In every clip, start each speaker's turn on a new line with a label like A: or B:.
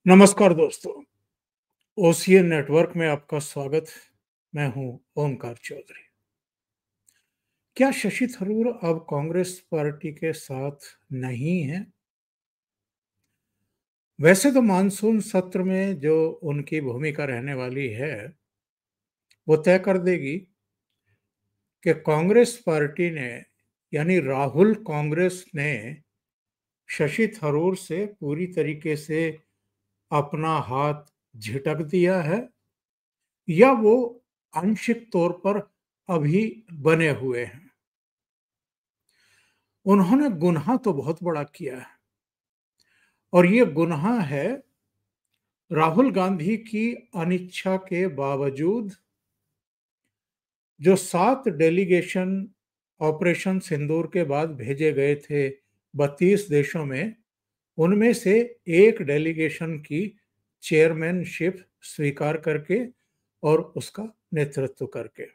A: नमस्कार दोस्तों, OCN network में आपका स्वागत। मैं हूं ओमकार चौधरी। क्या शशि थरूर अब कांग्रेस पार्टी के साथ नहीं है? वैसे तो मानसून सत्र में जो उनकी भूमिका रहने वाली है, वो तय कर देगी कि कांग्रेस पार्टी ने यानी राहुल कांग्रेस ने शशि थरूर से पूरी तरीके से अपना हाथ झिटक दिया है या वो आंशिक तौर पर अभी बने हुए हैं। उन्होंने गुनाह तो बहुत बड़ा किया है और ये गुनाह है राहुल गांधी की अनिच्छा के बावजूद जो 7 डेलीगेशन ऑपरेशन सिंदूर के बाद भेजे गए थे 32 देशों में, उनमें से एक डेलीगेशन की चेयरमैनशिप स्वीकार करके और उसका नेतृत्व करके।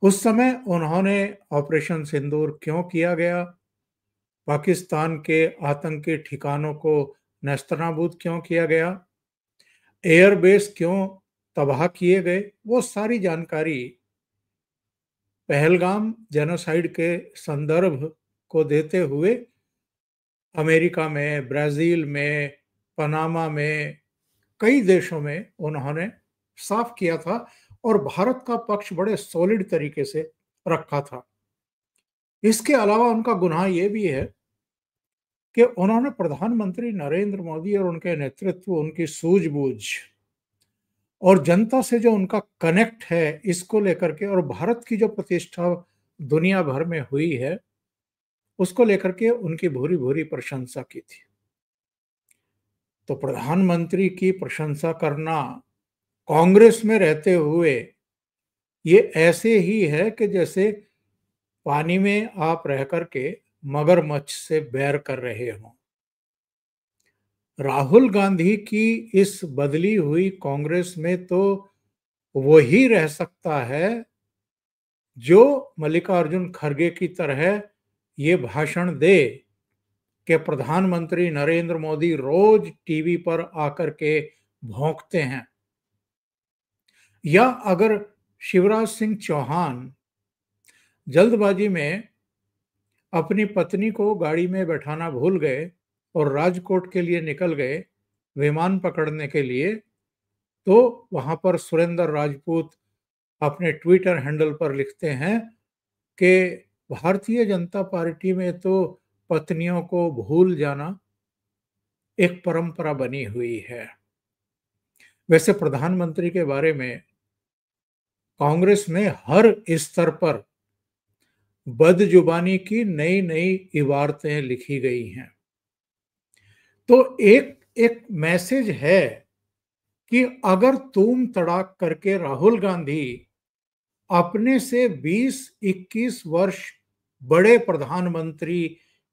A: उस समय उन्होंने ऑपरेशन सिंदूर क्यों किया गया, पाकिस्तान के आतंकी ठिकानों को नेस्तनाबूद क्यों किया गया, एयरबेस क्यों तबाह किए गए, वो सारी जानकारी पहलगाम जेनोसाइड के संदर्भ को देते हुए अमेरिका में, ब्राजील में, पनामा में, कई देशों में उन्होंने साफ किया था और भारत का पक्ष बड़े सॉलिड तरीके से रखा था। इसके अलावा उनका गुनाह ये भी है कि उन्होंने प्रधानमंत्री नरेंद्र मोदी और उनके नेतृत्व, उनकी सूझबूझ और जनता से जो उनका कनेक्ट है, इसको लेकर के और भारत की जो प्रतिष्ठा दुनिया भर में हुई है, उसको लेकर के उनकी भूरी भूरी प्रशंसा की थी। तो प्रधानमंत्री की प्रशंसा करना कांग्रेस में रहते हुए ये ऐसे ही है कि जैसे पानी में आप रह करके मगरमच्छ से बैर कर रहे हों। राहुल गांधी की इस बदली हुई कांग्रेस में तो वही रह सकता है जो मल्लिकार्जुन खड़गे की तरह ये भाषण दे कि प्रधानमंत्री नरेंद्र मोदी रोज टीवी पर आकर के भौंकते हैं, या अगर शिवराज सिंह चौहान जल्दबाजी में अपनी पत्नी को गाड़ी में बैठाना भूल गए और राजकोट के लिए निकल गए विमान पकड़ने के लिए, तो वहां पर सुरेंद्र राजपूत अपने ट्विटर हैंडल पर लिखते हैं कि भारतीय जनता पार्टी में तो पत्नियों को भूल जाना एक परंपरा बनी हुई है। वैसे प्रधानमंत्री के बारे में कांग्रेस में हर स्तर पर बदजुबानी की नई नई इबारतें लिखी गई हैं। तो एक एक मैसेज है कि अगर तुम तड़ाक करके राहुल गांधी अपने से 20-21 वर्ष बड़े प्रधानमंत्री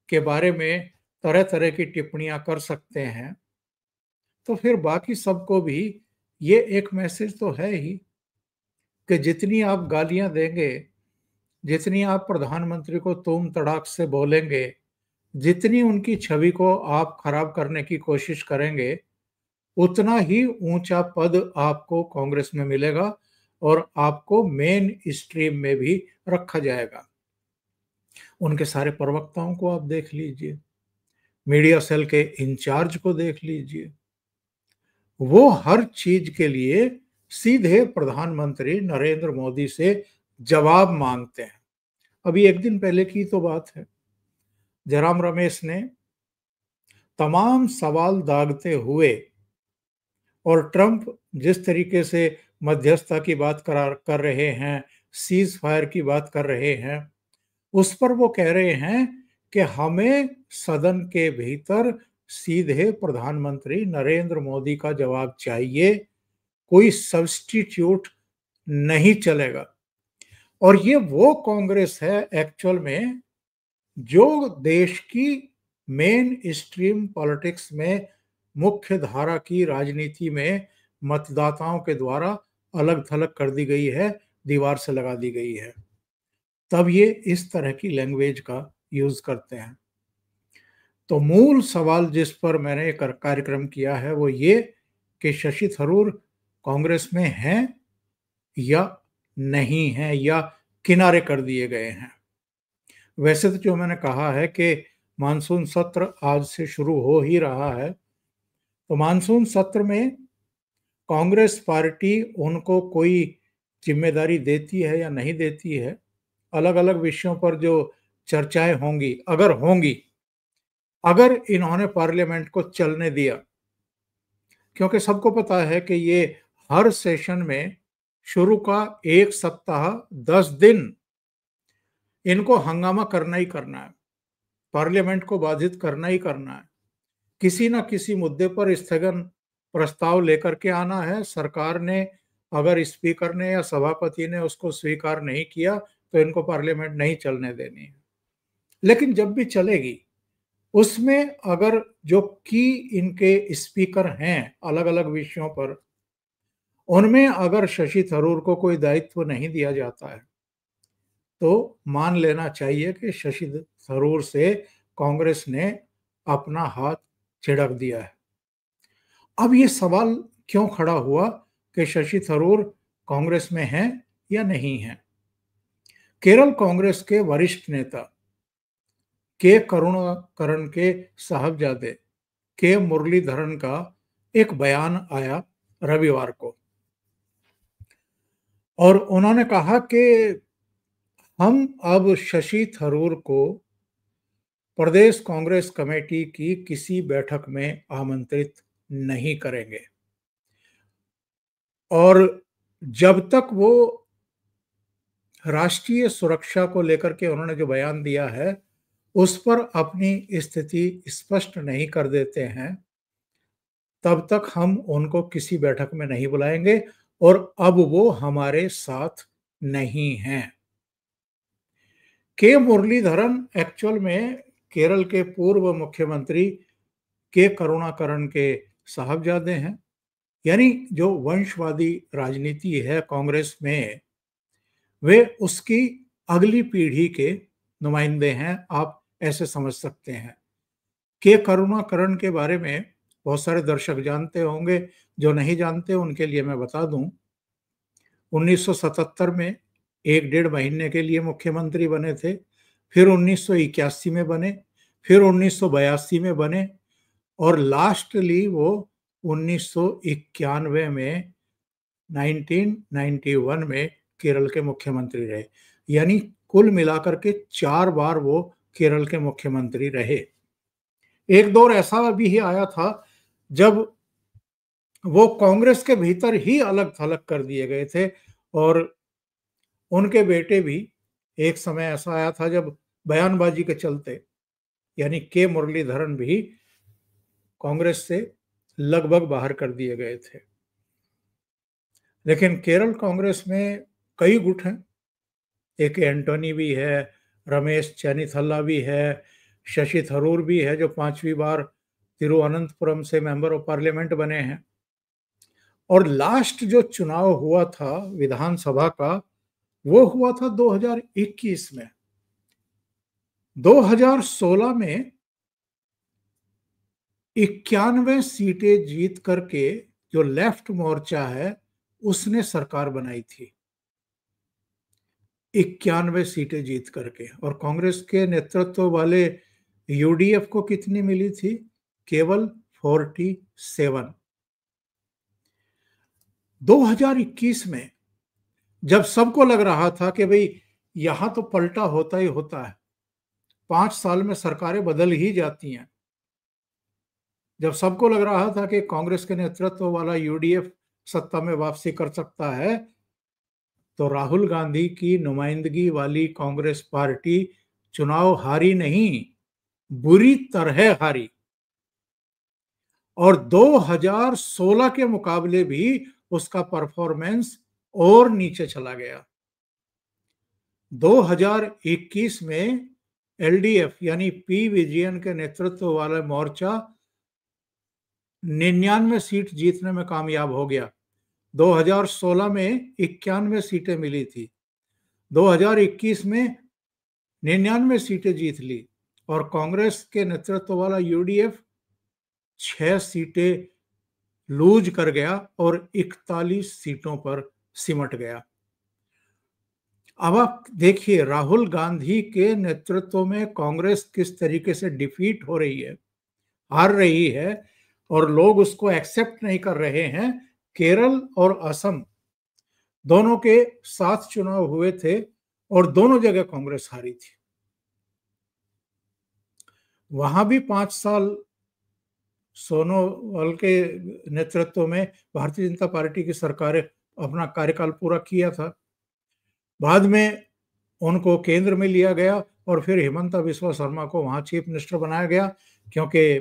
A: के बारे में तरह तरह की टिप्पणियां कर सकते हैं, तो फिर बाकी सबको भी ये एक मैसेज तो है ही कि जितनी आप गालियां देंगे, जितनी आप प्रधानमंत्री को तुम तड़ाक से बोलेंगे, जितनी उनकी छवि को आप खराब करने की कोशिश करेंगे, उतना ही ऊंचा पद आपको कांग्रेस में मिलेगा और आपको मेन स्ट्रीम में भी रखा जाएगा। उनके सारे प्रवक्ताओं को आप देख लीजिए, मीडिया सेल के इंचार्ज को देख लीजिए, वो हर चीज के लिए सीधे प्रधानमंत्री नरेंद्र मोदी से जवाब मांगते हैं। अभी एक दिन पहले की तो बात है, जयराम रमेश ने तमाम सवाल दागते हुए और ट्रंप जिस तरीके से मध्यस्थता की बात कर रहे हैं, सीज फायर की बात कर रहे हैं, उस पर वो कह रहे हैं कि हमें सदन के भीतर सीधे प्रधानमंत्री नरेंद्र मोदी का जवाब चाहिए, कोई सब्स्टिट्यूट नहीं चलेगा। और ये वो कांग्रेस है एक्चुअल में जो देश की मेन स्ट्रीम पॉलिटिक्स में, मुख्य धारा की राजनीति में मतदाताओं के द्वारा अलग थलग कर दी गई है, दीवार से लगा दी गई है। तब ये इस तरह की लैंग्वेज का यूज करते हैं। तो मूल सवाल जिस पर मैंने एक कार्यक्रम किया है वो ये कि शशि थरूर कांग्रेस में हैं या नहीं हैं या किनारे कर दिए गए हैं। वैसे तो जो मैंने कहा है कि मानसून सत्र आज से शुरू हो ही रहा है, तो मानसून सत्र में कांग्रेस पार्टी उनको कोई जिम्मेदारी देती है या नहीं देती है, अलग-अलग विषयों पर जो चर्चाएं होंगी, अगर इन्होंने पार्लियामेंट को चलने दिया, क्योंकि सबको पता है कि ये हर सेशन में शुरू का 1 सप्ताह 10 दिन इनको हंगामा करना ही करना है, पार्लियामेंट को बाधित करना ही करना है। किसी न किसी मुद्दे पर स्थगन प्रस्ताव लेकर के आना है। सरकार ने अगर स्पीकर ने या सभापति ने उसको स्वीकार नहीं किया तो इनको पार्लियामेंट नहीं चलने देनी है। लेकिन जब भी चलेगी उसमें अगर जो की इनके स्पीकर हैं अलग-अलग विषयों पर, उनमें अगर शशि थरूर को कोई दायित्व नहीं दिया जाता है तो मान लेना चाहिए कि शशि थरूर से कांग्रेस ने अपना हाथ छिड़क दिया है। अब ये सवाल क्यों खड़ा हुआ कि शशि थरूर कांग्रेस में हैं या नहीं हैं? केरल कांग्रेस के वरिष्ठ नेता के करुणाकरण के साहबजादे के मुरलीधरन का एक बयान आया रविवार को और उन्होंने कहा कि हम अब शशि थरूर को प्रदेश कांग्रेस कमेटी की किसी बैठक में आमंत्रित नहीं करेंगे और जब तक वो राष्ट्रीय सुरक्षा को लेकर के उन्होंने जो बयान दिया है उस पर अपनी स्थिति स्पष्ट नहीं कर देते हैं, तब तक हम उनको किसी बैठक में नहीं बुलाएंगे और अब वो हमारे साथ नहीं हैं। के मुरलीधरन एक्चुअल में केरल के पूर्व मुख्यमंत्री के करुणाकरण के साहबजादे हैं, यानी जो वंशवादी राजनीति है कांग्रेस में, वे उसकी अगली पीढ़ी के नुमाइंदे हैं, आप ऐसे समझ सकते हैं। के करुणाकरण के बारे में बहुत सारे दर्शक जानते होंगे, जो नहीं जानते उनके लिए मैं बता दूं, 1977 में 1 डेढ़ महीने के लिए मुख्यमंत्री बने थे, फिर 1981 में बने, फिर 1982 में बने और लास्टली वो 1991 में 1991 में केरल के मुख्यमंत्री रहे। यानी कुल मिलाकर के 4 बार वो केरल के मुख्यमंत्री रहे। एक दौर ऐसा भी ही आया था जब वो कांग्रेस के भीतर ही अलग थलग कर दिए गए थे और उनके बेटे भी, एक समय ऐसा आया था जब बयानबाजी के चलते, यानी के मुरलीधरन भी कांग्रेस से लगभग बाहर कर दिए गए थे। लेकिन केरल कांग्रेस में कई गुट हैं, एक एंटोनी भी है, रमेश चेन्निथल्ला भी है, शशि थरूर भी है जो 5वीं बार तिरुवनंतपुरम से मेंबर ऑफ पार्लियामेंट बने हैं। और लास्ट जो चुनाव हुआ था विधानसभा का, वो हुआ था 2021 में। 2016 में 91 सीटें जीत करके जो लेफ्ट मोर्चा है उसने सरकार बनाई थी, 91 सीटें जीत करके। और कांग्रेस के नेतृत्व वाले यूडीएफ को कितनी मिली थी? केवल 47। 2021 में जब सबको लग रहा था कि भाई यहां तो पलटा होता ही होता है, 5 साल में सरकारें बदल ही जाती हैं, जब सबको लग रहा था कि कांग्रेस के नेतृत्व वाला यूडीएफ सत्ता में वापसी कर सकता है, तो राहुल गांधी की नुमाइंदगी वाली कांग्रेस पार्टी चुनाव हारी नहीं, बुरी तरह हारी और 2016 के मुकाबले भी उसका परफॉर्मेंस और नीचे चला गया। 2021 में एलडीएफ यानी पी विजयन के नेतृत्व वाला मोर्चा 99 सीट जीतने में कामयाब हो गया। 2016 में 91 सीटें मिली थी, 2021 में 99 सीटें जीत ली और कांग्रेस के नेतृत्व वाला यूडीएफ 6 सीटें लूज कर गया और 41 सीटों पर सिमट गया। अब आप देखिए राहुल गांधी के नेतृत्व में कांग्रेस किस तरीके से डिफीट हो रही है, हार रही है, और लोग उसको एक्सेप्ट नहीं कर रहे हैं। केरल और असम दोनों के साथ चुनाव हुए थे और दोनों जगह कांग्रेस हारी थी। वहां भी 5 साल सोनोवाल के नेतृत्व में भारतीय जनता पार्टी की सरकारें अपना कार्यकाल पूरा किया था। बाद में उनको केंद्र में लिया गया और फिर हिमंता बिस्वा शर्मा को वहां चीफ मिनिस्टर बनाया गया, क्योंकि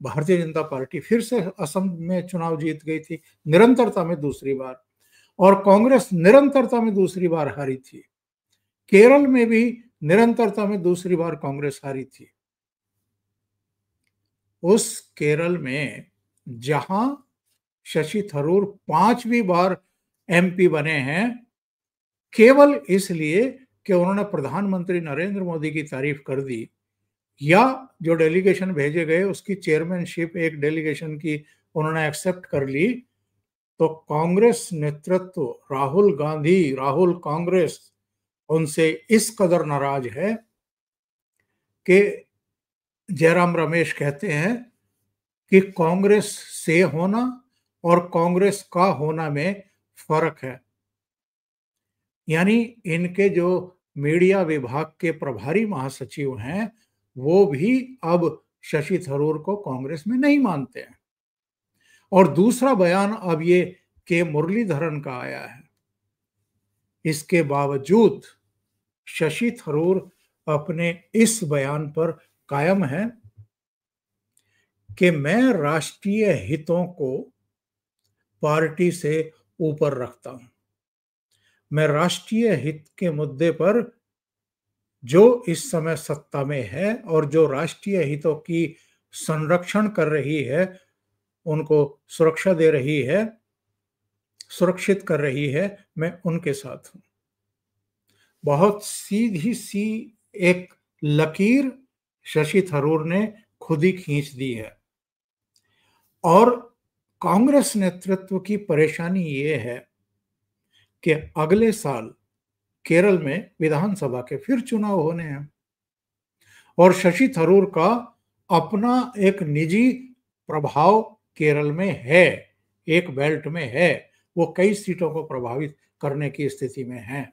A: भारतीय जनता पार्टी फिर से असम में चुनाव जीत गई थी निरंतरता में दूसरी बार, और कांग्रेस निरंतरता में दूसरी बार हारी थी। केरल में भी निरंतरता में दूसरी बार कांग्रेस हारी थी। उस केरल में जहां शशि थरूर 5वीं बार एमपी बने हैं, केवल इसलिए कि उन्होंने प्रधानमंत्री नरेंद्र मोदी की तारीफ कर दी, या जो डेलीगेशन भेजे गए उसकी चेयरमैनशिप एक डेलीगेशन की उन्होंने एक्सेप्ट कर ली, तो कांग्रेस नेतृत्व राहुल गांधी, राहुल कांग्रेस उनसे इस कदर नाराज है कि जयराम रमेश कहते हैं कि कांग्रेस से होना और कांग्रेस का होना में फर्क है। यानी इनके जो मीडिया विभाग के प्रभारी महासचिव हैं वो भी अब शशि थरूर को कांग्रेस में नहीं मानते हैं। और दूसरा बयान अब ये के मुरलीधरन का आया है। इसके बावजूद शशि थरूर अपने इस बयान पर कायम है कि मैं राष्ट्रीय हितों को पार्टी से ऊपर रखता हूं। मैं राष्ट्रीय हित के मुद्दे पर जो इस समय सत्ता में है और जो राष्ट्रीय हितों की संरक्षण कर रही है, उनको सुरक्षा दे रही है, सुरक्षित कर रही है, मैं उनके साथ हूं। बहुत सीधी सी एक लकीर शशि थरूर ने खुद ही खींच दी है। और कांग्रेस नेतृत्व की परेशानी ये है कि अगले साल केरल में विधानसभा के फिर चुनाव होने हैं और शशि थरूर का अपना एक निजी प्रभाव केरल में है, एक बेल्ट में है, वो कई सीटों को प्रभावित करने की स्थिति में है।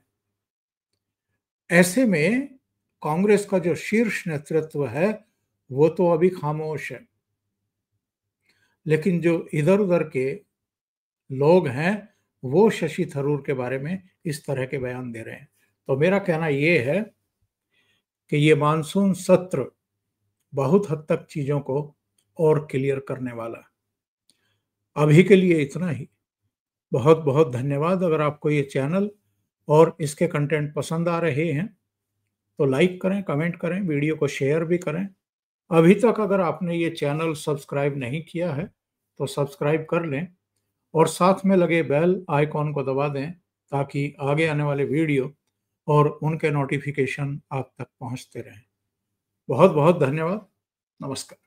A: ऐसे में कांग्रेस का जो शीर्ष नेतृत्व है वो तो अभी खामोश है, लेकिन जो इधर उधर के लोग हैं वो शशि थरूर के बारे में इस तरह के बयान दे रहे हैं। तो मेरा कहना ये है कि ये मानसून सत्र बहुत हद तक चीजों को और क्लियर करने वाला। अभी के लिए इतना ही। बहुत बहुत धन्यवाद। अगर आपको ये चैनल और इसके कंटेंट पसंद आ रहे हैं तो लाइक करें, कमेंट करें, वीडियो को शेयर भी करें। अभी तक अगर आपने ये चैनल सब्सक्राइब नहीं किया है तो सब्सक्राइब कर लें और साथ में लगे बेल आइकॉन को दबा दें ताकि आगे आने वाले वीडियो और उनके नोटिफिकेशन आप तक पहुंचते रहें। बहुत बहुत धन्यवाद। नमस्कार।